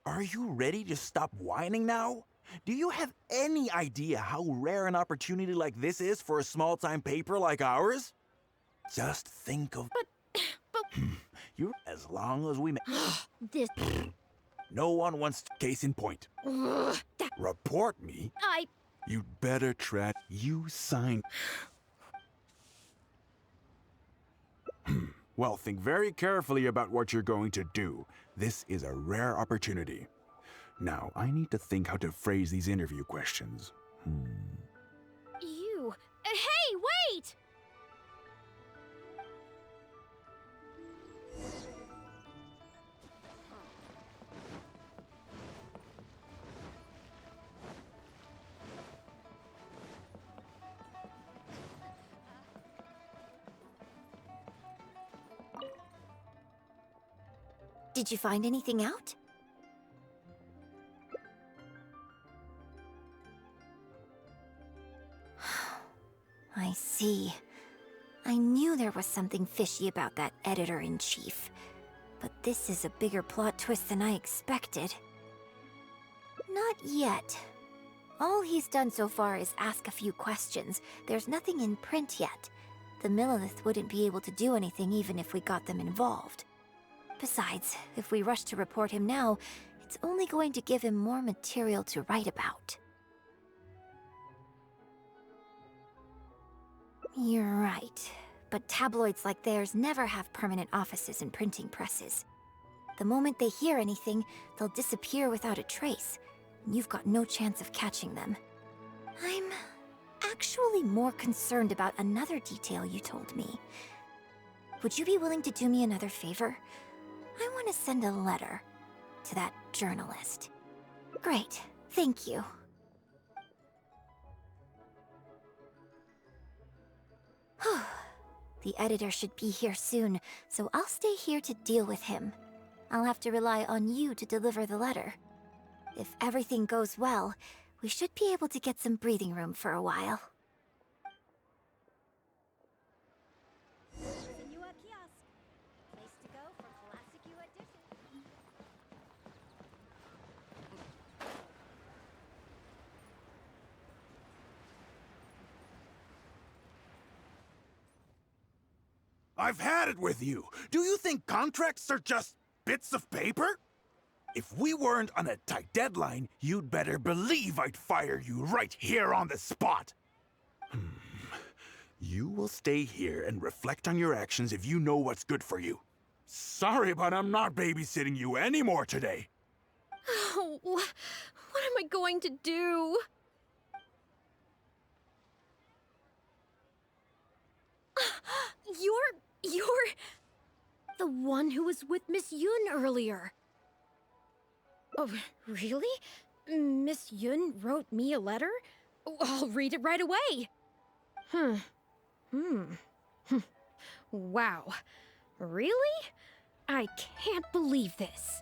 Are you ready to stop whining now? Do you have any idea how rare an opportunity like this is for a small-time paper like ours? Just think of... But... You, as long as we... This... No one wants... Case in point. Report me? You'd better try... You signed... Well, think very carefully about what you're going to do. This is a rare opportunity. Now, I need to think how to phrase these interview questions. You... Hey, wait! Did you find anything out? I see. I knew there was something fishy about that editor-in-chief. But this is a bigger plot twist than I expected. Not yet. All he's done so far is ask a few questions. There's nothing in print yet. The Millilith wouldn't be able to do anything even if we got them involved. Besides, if we rush to report him now, it's only going to give him more material to write about. You're right, but tabloids like theirs never have permanent offices and printing presses. The moment they hear anything, they'll disappear without a trace, and you've got no chance of catching them. I'm actually more concerned about another detail you told me. Would you be willing to do me another favor? I want to send a letter to that journalist. Great, thank you. The editor should be here soon, so I'll stay here to deal with him. I'll have to rely on you to deliver the letter. If everything goes well, we should be able to get some breathing room for a while. I've had it with you. Do you think contracts are just bits of paper? If we weren't on a tight deadline, you'd better believe I'd fire you right here on the spot. You will stay here and reflect on your actions if you know what's good for you. Sorry, but I'm not babysitting you anymore today. Oh, what am I going to do? You're the one who was with Miss Yun earlier. Oh, really? Miss Yun wrote me a letter? Oh, I'll read it right away. Wow. Really? I can't believe this.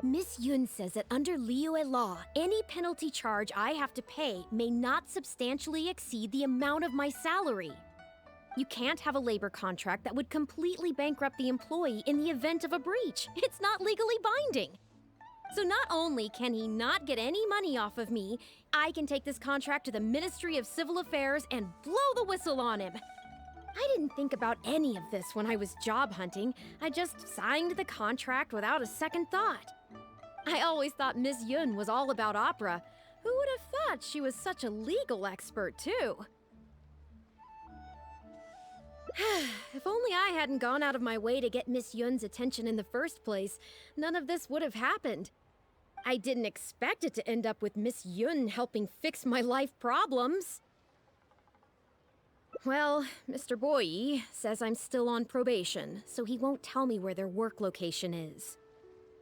Miss Yun says that under Liyue law, any penalty charge I have to pay may not substantially exceed the amount of my salary. You can't have a labor contract that would completely bankrupt the employee in the event of a breach. It's not legally binding. So not only can he not get any money off of me, I can take this contract to the Ministry of Civil Affairs and blow the whistle on him. I didn't think about any of this when I was job hunting. I just signed the contract without a second thought. I always thought Miss Yun was all about opera. Who would have thought she was such a legal expert, too? If only I hadn't gone out of my way to get Miss Yun's attention in the first place, none of this would have happened. I didn't expect it to end up with Miss Yun helping fix my life problems. Well, Mr. Boyi says I'm still on probation, so he won't tell me where their work location is.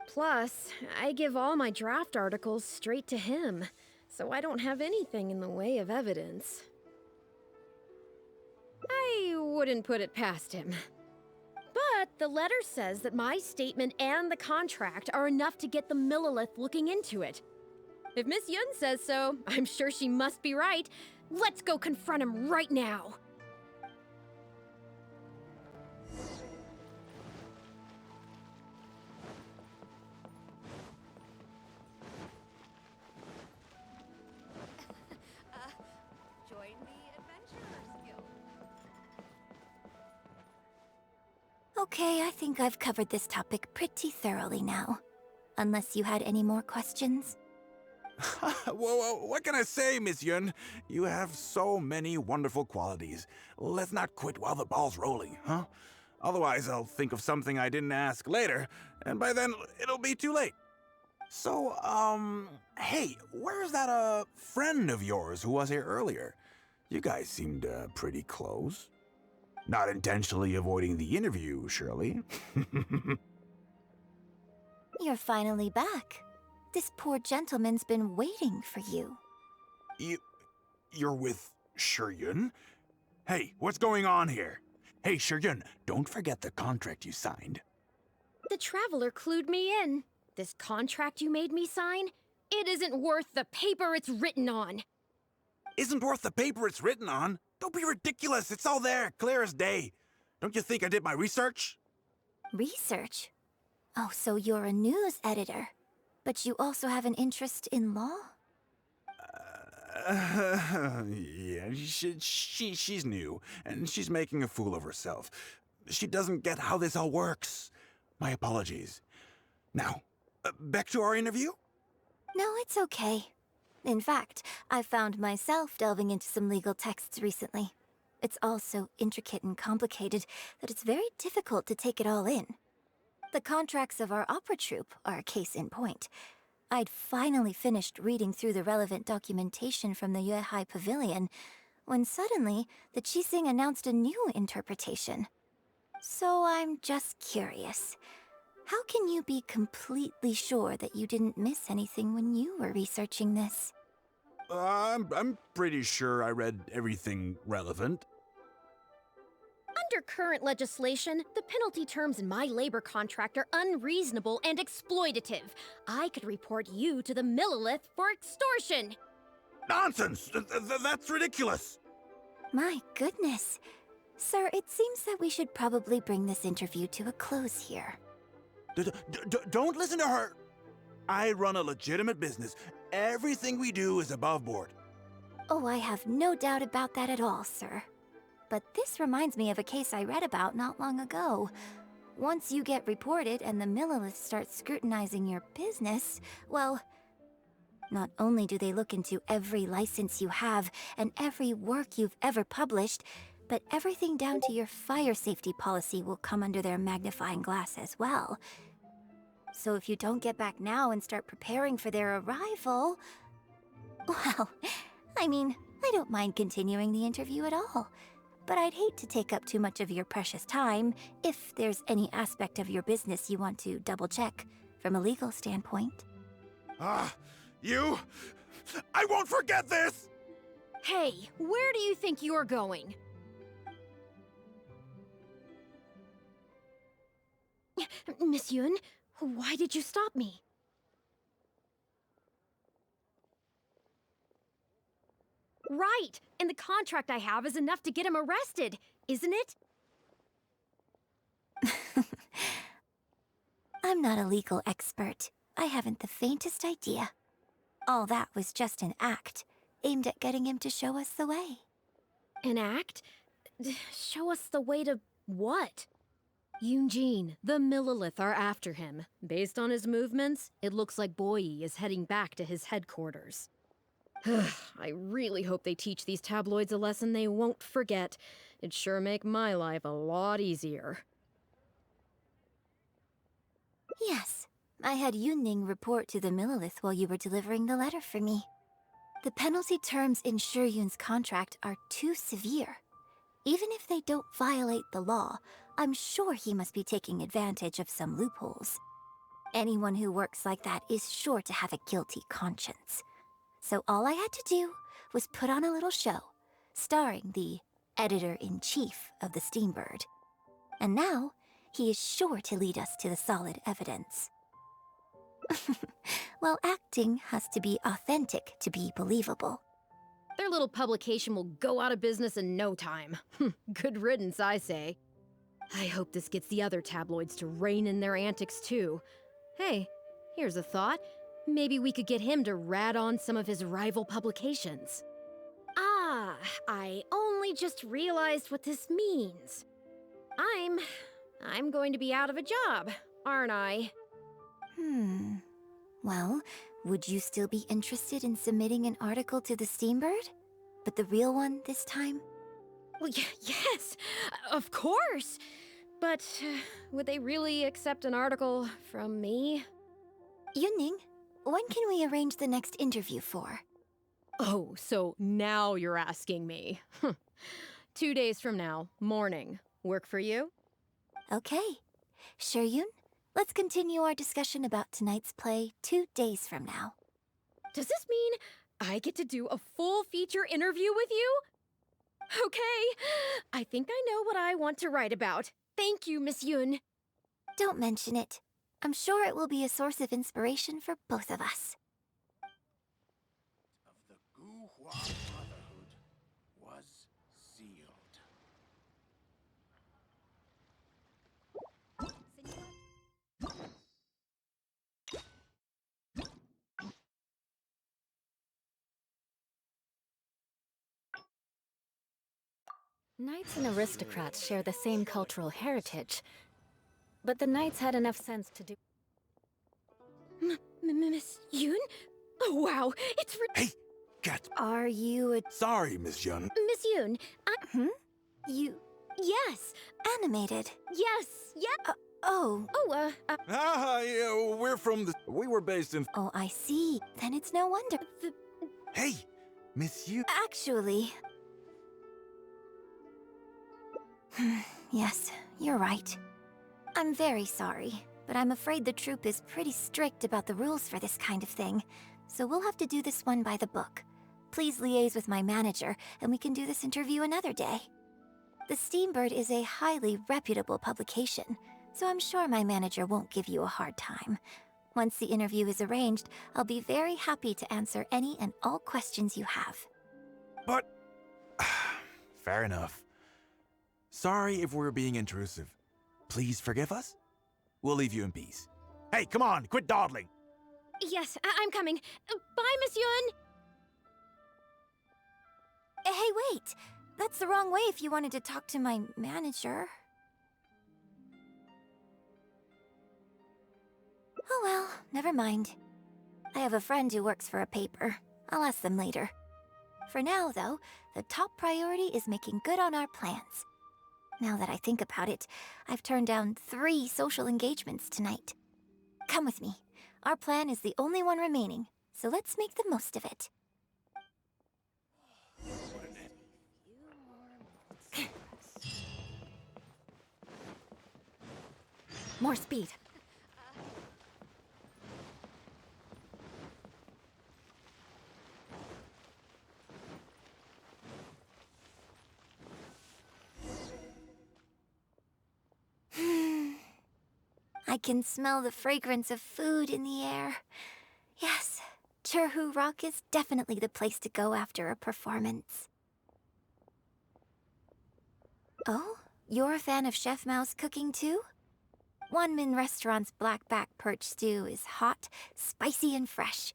Plus, I give all my draft articles straight to him, so I don't have anything in the way of evidence. I wouldn't put it past him. But the letter says that my statement and the contract are enough to get the Millilith looking into it. If Miss Yun says so, I'm sure she must be right. Let's go confront him right now. Okay, I think I've covered this topic pretty thoroughly now. Unless you had any more questions? Well, what can I say, Miss Yun? You have so many wonderful qualities. Let's not quit while the ball's rolling, huh? Otherwise, I'll think of something I didn't ask later, and by then, it'll be too late. So, hey, where's that, friend of yours who was here earlier? You guys seemed, pretty close. Not intentionally avoiding the interview, surely. You're finally back. This poor gentleman's been waiting for you. You're with Yun? Hey, what's going on here? Hey, Yun, don't forget the contract you signed. The Traveler clued me in. This contract you made me sign? It isn't worth the paper it's written on. Isn't worth the paper it's written on? Don't be ridiculous. It's all there, clear as day. Don't you think I did my research? Research? Oh, so you're a news editor. But you also have an interest in law? Yeah, she's new, and she's making a fool of herself. She doesn't get how this all works. My apologies. Now, back to our interview? No, it's okay. In fact, I found myself delving into some legal texts recently. It's all so intricate and complicated that it's very difficult to take it all in. The contracts of our opera troupe are a case in point. I'd finally finished reading through the relevant documentation from the Yuehai Pavilion when suddenly the Qixing announced a new interpretation. So I'm just curious. How can you be completely sure that you didn't miss anything when you were researching this? I'm pretty sure I read everything relevant. Under current legislation, the penalty terms in my labor contract are unreasonable and exploitative. I could report you to the Millilith for extortion. Nonsense! That's ridiculous! My goodness. Sir, it seems that we should probably bring this interview to a close here. Don't listen to her! I run a legitimate business. Everything we do is above board. Oh, I have no doubt about that at all, sir. But this reminds me of a case I read about not long ago. Once you get reported and the Millilith starts scrutinizing your business, well, not only do they look into every license you have and every work you've ever published, but everything down to your fire safety policy will come under their magnifying glass as well. So if you don't get back now and start preparing for their arrival... Well, I mean, I don't mind continuing the interview at all. But I'd hate to take up too much of your precious time if there's any aspect of your business you want to double-check from a legal standpoint. You... I won't forget this! Hey, where do you think you're going? Miss Yun, why did you stop me? Right! And the contract I have is enough to get him arrested, isn't it? I'm not a legal expert. I haven't the faintest idea. All that was just an act, aimed at getting him to show us the way. An act? Show us the way to what? Yun Jin, the Millilith are after him. Based on his movements, it looks like Boyi is heading back to his headquarters. I really hope they teach these tabloids a lesson they won't forget. It'd sure make my life a lot easier. Yes, I had Yunning report to the Millilith while you were delivering the letter for me. The penalty terms in Yun's contract are too severe. Even if they don't violate the law, I'm sure he must be taking advantage of some loopholes. Anyone who works like that is sure to have a guilty conscience. So all I had to do was put on a little show, starring the editor-in-chief of the Steambird. And now, he is sure to lead us to the solid evidence. Well, acting has to be authentic to be believable. Their little publication will go out of business in no time. Good riddance, I say. I hope this gets the other tabloids to rein in their antics too. Hey, here's a thought. Maybe we could get him to rat on some of his rival publications. Ah, I only just realized what this means. I'm I'm going to be out of a job, aren't I? Well, would you still be interested in submitting an article to the Steambird? But the real one this time? Well, yes, of course. But would they really accept an article from me? Yunning, when can we arrange the next interview for? Oh, so now you're asking me. 2 days from now, morning. Work for you? Okay. Sure, Yun? Let's continue our discussion about tonight's play 2 days from now. Does this mean I get to do a full feature interview with you? Okay, I think I know what I want to write about. Thank you, Miss Yun. Don't mention it. I'm sure it will be a source of inspiration for both of us. Of the Guhua Brotherhood was sealed. Knights and aristocrats share the same cultural heritage, but the knights had enough sense to do... Miss Yun? Oh, wow, it's Hey, cat. Are you a... Sorry, Miss Yun. Miss Yun, you... yes, animated? yes, yeah. Oh. Yeah, we're from the... We were based in... Oh, I see. Then it's no wonder. Hey, Miss Yun. Actually... Yes, you're right. I'm very sorry, but I'm afraid the troupe is pretty strict about the rules for this kind of thing, so we'll have to do this one by the book. Please liaise with my manager, and we can do this interview another day. The Steambird is a highly reputable publication, so I'm sure my manager won't give you a hard time. Once the interview is arranged, I'll be very happy to answer any and all questions you have. But... Fair enough. Sorry if we're being intrusive. Please forgive us. We'll leave you in peace. Hey, come on, quit dawdling. Yes, I'm coming. Bye, Miss Yun. Hey, wait! That's the wrong way if you wanted to talk to my manager. Oh well, never mind. I have a friend who works for a paper. I'll ask them later. For now, though, the top priority is making good on our plans. Now that I think about it, I've turned down 3 social engagements tonight. Come with me. Our plan is the only one remaining, so let's make the most of it. More speed. I can smell the fragrance of food in the air. Yes, Cherhu Rock is definitely the place to go after a performance. Oh, you're a fan of Chef Mao's cooking too? Wanmin Restaurant's blackback perch stew is hot, spicy, and fresh.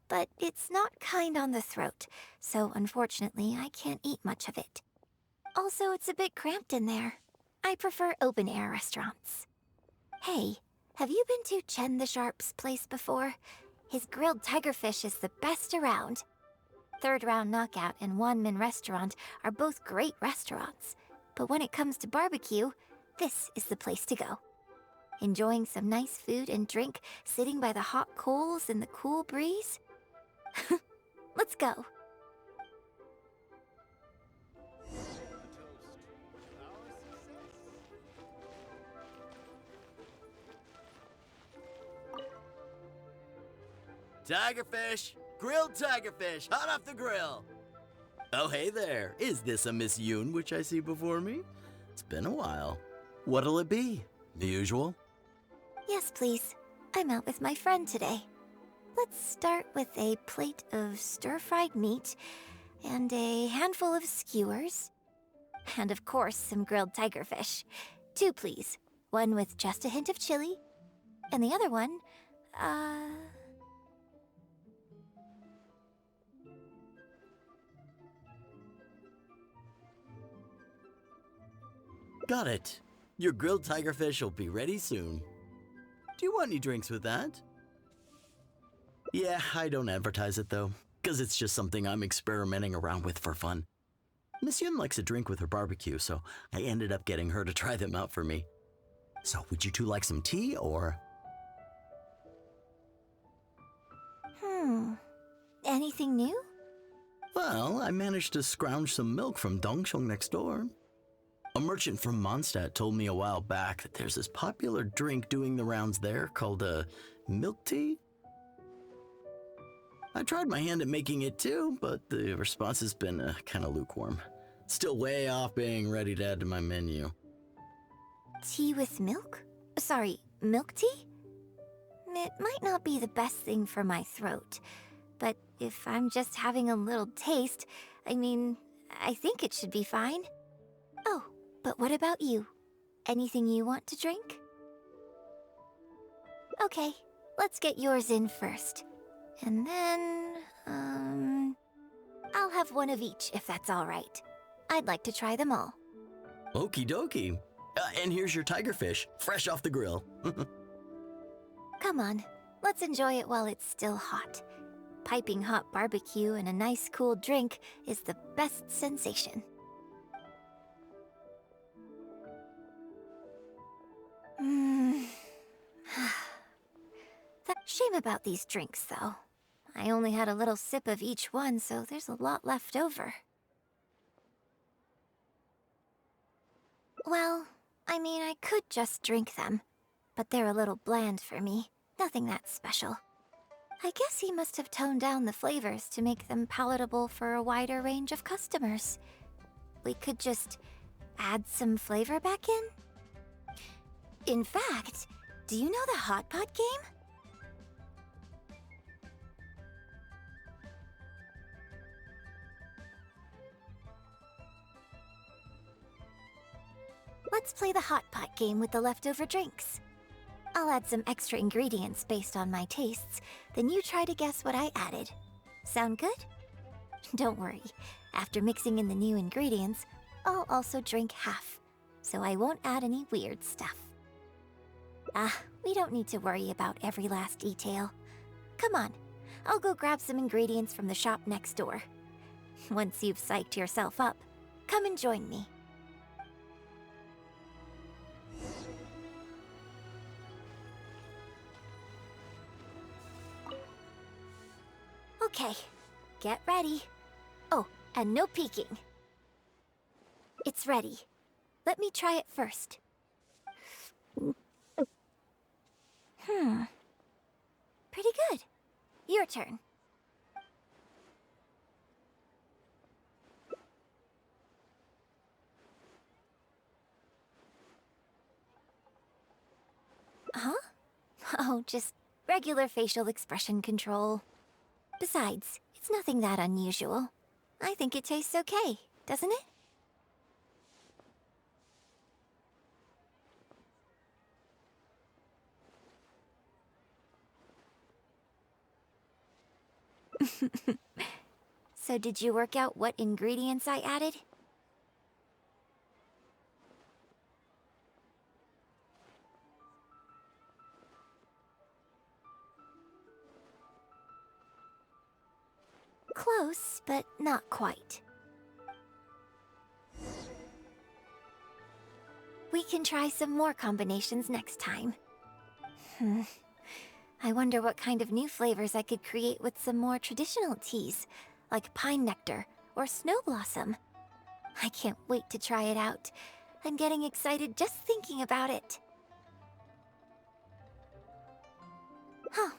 But it's not kind on the throat, so unfortunately I can't eat much of it. Also, it's a bit cramped in there. I prefer open-air restaurants. Hey, have you been to Chen the Sharp's place before? His grilled tigerfish is the best around. Third Round Knockout and Wanmin Restaurant are both great restaurants. But when it comes to barbecue, this is the place to go. Enjoying some nice food and drink, sitting by the hot coals in the cool breeze? Let's go. Tigerfish! Grilled tigerfish, hot off the grill! Oh, hey there. Is this a Miss Yun which I see before me? It's been a while. What'll it be? The usual? Yes, please. I'm out with my friend today. Let's start with a plate of stir-fried meat and a handful of skewers. And of course, some grilled tigerfish. 2, please. One with just a hint of chili. And the other one, Got it. Your grilled tigerfish will be ready soon. Do you want any drinks with that? Yeah, I don't advertise it though, because it's just something I'm experimenting around with for fun. Miss Yun likes a drink with her barbecue, so I ended up getting her to try them out for me. So would you two like some tea, or? Anything new? Well, I managed to scrounge some milk from Dongsheng next door. A merchant from Mondstadt told me a while back that there's this popular drink doing the rounds there called milk tea. I tried my hand at making it too, but the response has been kind of lukewarm. Still way off being ready to add to my menu. Tea with milk? Sorry, milk tea? It might not be the best thing for my throat, but if I'm just having a little taste, I think it should be fine. Oh, but what about you? Anything you want to drink? Okay, let's get yours in first. And then, I'll have one of each if that's all right. I'd like to try them all. Okie dokie. And here's your tigerfish, fresh off the grill. Come on, let's enjoy it while it's still hot. Piping hot barbecue and a nice cool drink is the best sensation. Shame about these drinks, though. I only had a little sip of each one, so there's a lot left over. Well, I could just drink them, but they're a little bland for me. Nothing that special. I guess he must have toned down the flavors to make them palatable for a wider range of customers. We could just add some flavor back in? In fact, do you know the hot pot game? Let's play the hot pot game with the leftover drinks. I'll add some extra ingredients based on my tastes, then you try to guess what I added. Sound good? Don't worry, after mixing in the new ingredients, I'll also drink half, so I won't add any weird stuff. We don't need to worry about every last detail. Come on, I'll go grab some ingredients from the shop next door. Once you've psyched yourself up, come and join me. Okay, get ready. Oh, and no peeking. It's ready. Let me try it first. Pretty good. Your turn. Huh? Oh, just regular facial expression control. Besides, it's nothing that unusual. I think it tastes okay, doesn't it? So did you work out what ingredients I added? Close, but not quite. We can try some more combinations next time. I wonder what kind of new flavors I could create with some more traditional teas, like pine nectar or snow blossom. I can't wait to try it out. I'm getting excited just thinking about it. Huh.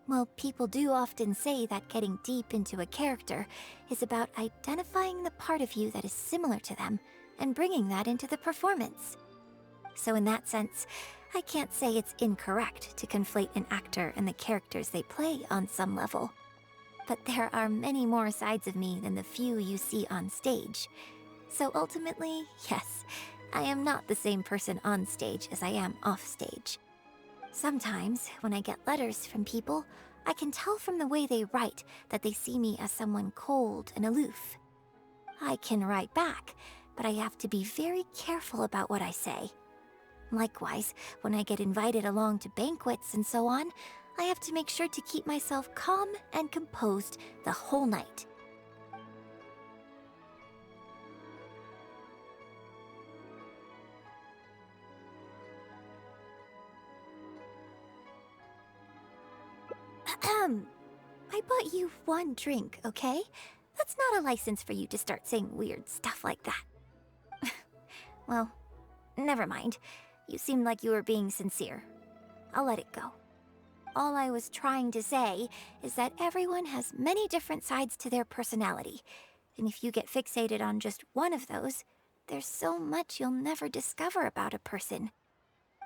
Well, people do often say that getting deep into a character is about identifying the part of you that is similar to them and bringing that into the performance. So in that sense, I can't say it's incorrect to conflate an actor and the characters they play on some level. But there are many more sides of me than the few you see on stage. So ultimately, yes, I am not the same person on stage as I am off stage. Sometimes, when I get letters from people, I can tell from the way they write that they see me as someone cold and aloof. I can write back, but I have to be very careful about what I say. Likewise, when I get invited along to banquets and so on, I have to make sure to keep myself calm and composed the whole night. I bought you one drink, okay? That's not a license for you to start saying weird stuff like that. Well, never mind. You seemed like you were being sincere. I'll let it go. All I was trying to say is that everyone has many different sides to their personality. And if you get fixated on just one of those, there's so much you'll never discover about a person.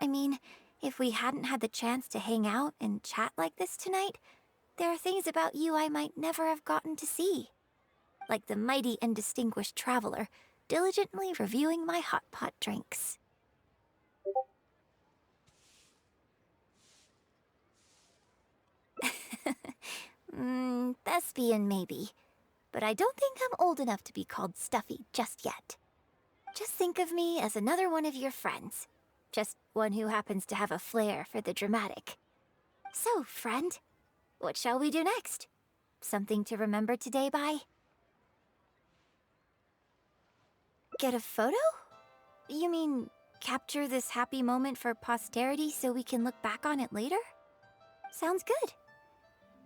I mean, if we hadn't had the chance to hang out and chat like this tonight, there are things about you I might never have gotten to see. Like the mighty and distinguished traveler, diligently reviewing my hot pot drinks. Thespian maybe. But I don't think I'm old enough to be called stuffy just yet. Just think of me as another one of your friends. Just one who happens to have a flair for the dramatic. So, friend, what shall we do next? Something to remember today by? Get a photo? You mean capture this happy moment for posterity so we can look back on it later? Sounds good.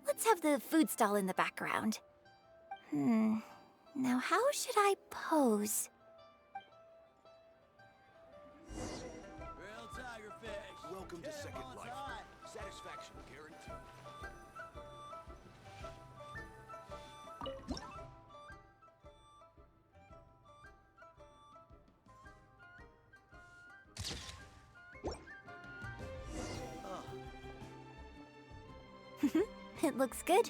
Let's have the food stall in the background. Now how should I pose? Grilled tigerfish. Welcome to Second Life. Hot. Satisfaction guaranteed. It looks good.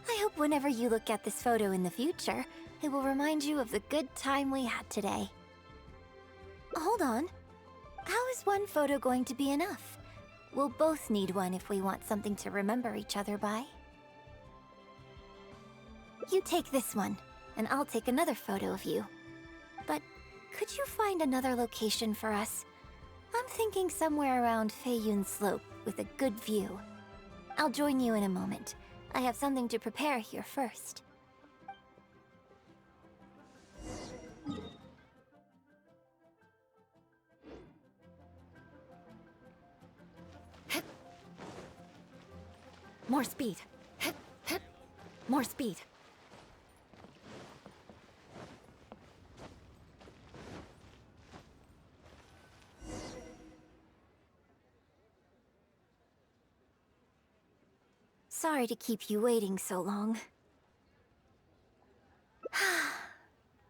I hope whenever you look at this photo in the future, it will remind you of the good time we had today. Hold on. How is one photo going to be enough? We'll both need one if we want something to remember each other by. You take this one, and I'll take another photo of you. But could you find another location for us? I'm thinking somewhere around Feiyun Slope with a good view. I'll join you in a moment. I have something to prepare here first. More speed. More speed. Sorry to keep you waiting so long.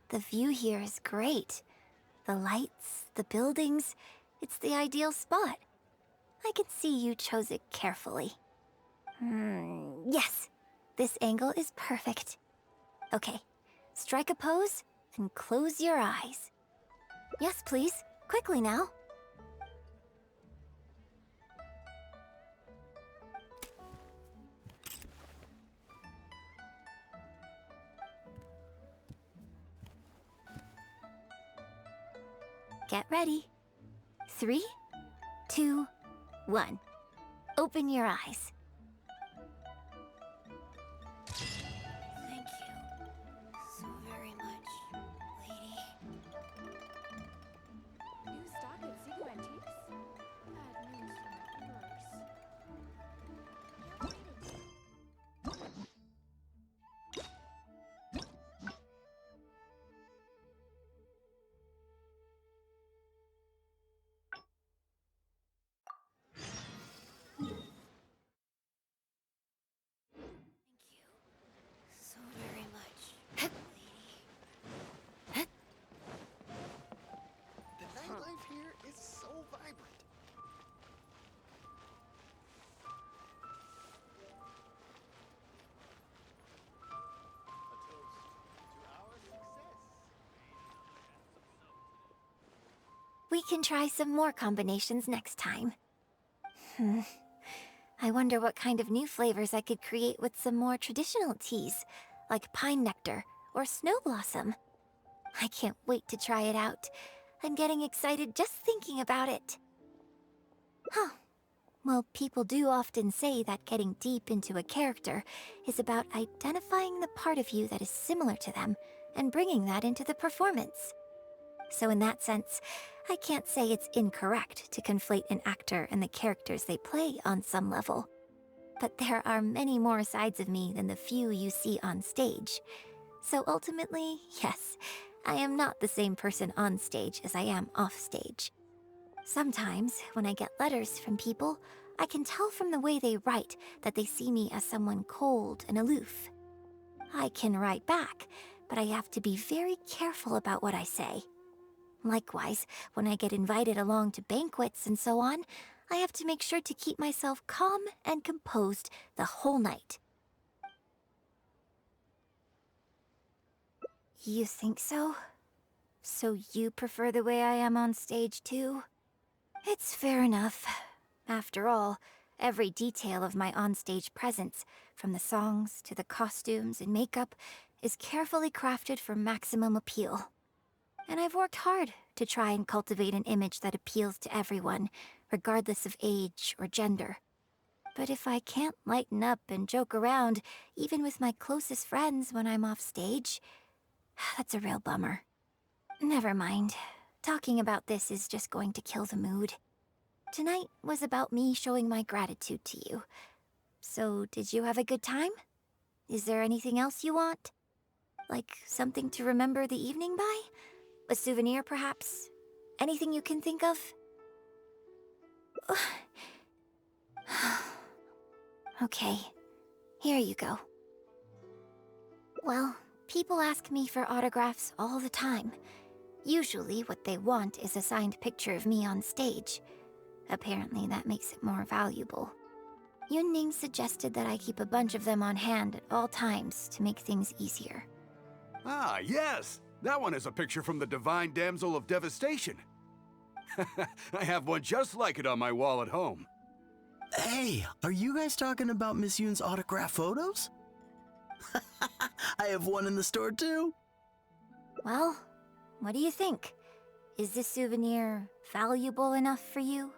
The view here is great. The lights, the buildings, it's the ideal spot. I can see you chose it carefully. Yes, this angle is perfect. Okay, strike a pose and close your eyes. Yes, please, quickly now. Get ready. 3, 2, 1. Open your eyes. Thank you so very much, lady. New stock at Zigu Antiques? Bad news from that purse. So very much, lady. The nightlife here is so vibrant. A toast to our success. We can try some more combinations next time. I wonder what kind of new flavors I could create with some more traditional teas, like pine nectar or snow blossom. I can't wait to try it out. I'm getting excited just thinking about it. Huh. Well, people do often say that getting deep into a character is about identifying the part of you that is similar to them and bringing that into the performance. So in that sense, I can't say it's incorrect to conflate an actor and the characters they play on some level. But there are many more sides of me than the few you see on stage. So ultimately, yes, I am not the same person on stage as I am off stage. Sometimes, when I get letters from people, I can tell from the way they write that they see me as someone cold and aloof. I can write back, but I have to be very careful about what I say. Likewise, when I get invited along to banquets and so on, I have to make sure to keep myself calm and composed the whole night. You think so? So you prefer the way I am on stage too? It's fair enough. After all, every detail of my onstage presence, from the songs to the costumes and makeup, is carefully crafted for maximum appeal. And I've worked hard to try and cultivate an image that appeals to everyone, regardless of age or gender. But if I can't lighten up and joke around, even with my closest friends when I'm off stage, that's a real bummer. Never mind. Talking about this is just going to kill the mood. Tonight was about me showing my gratitude to you. So, did you have a good time? Is there anything else you want? Like something to remember the evening by? A souvenir, perhaps? Anything you can think of? Okay, here you go. Well, people ask me for autographs all the time. Usually what they want is a signed picture of me on stage. Apparently that makes it more valuable. Yun Jin suggested that I keep a bunch of them on hand at all times to make things easier. Ah, yes! That one is a picture from the Divine Damsel of Devastation. I have one just like it on my wall at home. Hey, are you guys talking about Miss Yun's autograph photos? I have one in the store too. Well, what do you think? Is this souvenir valuable enough for you?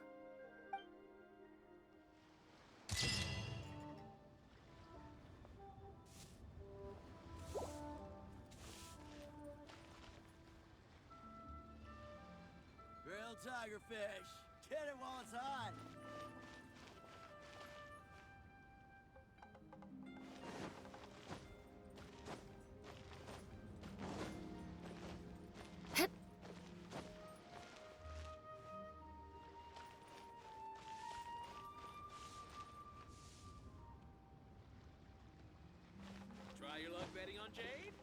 Grilled tigerfish. Get it while it's hot. Try your luck betting on Jade?